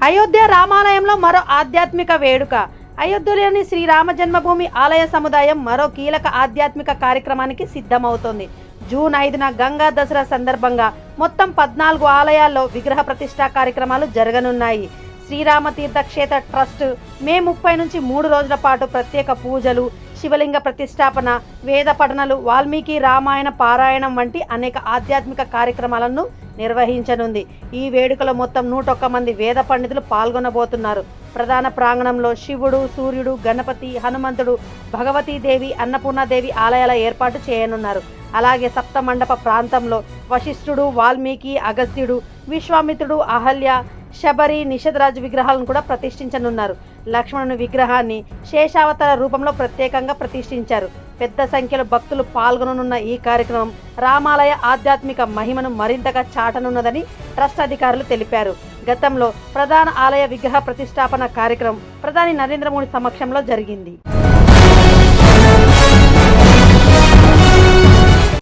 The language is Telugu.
అయోధ్య రామాలయంలో మరో ఆధ్యాత్మిక వేడుక. అయోధ్యలోని శ్రీరామ జన్మభూమి ఆలయ సముదాయం మరో కీలక ఆధ్యాత్మిక కార్యక్రమానికి సిద్ధమవుతోంది. జూన్ 5న గంగా దసరా సందర్భంగా మొత్తం 14 ఆలయాల్లో విగ్రహ ప్రతిష్ఠా కార్యక్రమాలు జరగనున్నాయి. శ్రీరామ తీర్థ క్షేత్ర ట్రస్ట్ మే 30 నుంచి 3 రోజుల పాటు ప్రత్యేక పూజలు, శివలింగ ప్రతిష్టాపన, వేద పఠనలు, వాల్మీకి రామాయణ పారాయణం వంటి అనేక ఆధ్యాత్మిక కార్యక్రమాలను నిర్వహించనుంది. ఈ వేడుకలో మొత్తం 101 మంది వేద పండితులు పాల్గొనబోతున్నారు. ప్రధాన ప్రాంగణంలో శివుడు, సూర్యుడు, గణపతి, హనుమంతుడు, భగవతీదేవి, అన్నపూర్ణాదేవి ఆలయాల ఏర్పాటు చేయనున్నారు. అలాగే సప్త మండప ప్రాంతంలో వశిష్ఠుడు, వాల్మీకి, అగస్త్యుడు, విశ్వామిత్రుడు, అహల్య, శబరి, నిషధరాజు విగ్రహాలను కూడా ప్రతిష్ఠించనున్నారు. లక్ష్మణుని విగ్రహాన్ని శేషావతార రూపంలో ప్రత్యేకంగా ప్రతిష్ఠించారు. పెద్ద సంఖ్యలో భక్తులు పాల్గొననున్న ఈ కార్యక్రమం రామాలయ ఆధ్యాత్మిక మహిమను మరింతగా చాటనున్నదని ట్రస్ట్ అధికారులు తెలిపారు. గతంలో ప్రధాన ఆలయ విగ్రహ ప్రతిష్టాపన కార్యక్రమం ప్రధాని నరేంద్ర మోడీ సమక్షంలో జరిగింది.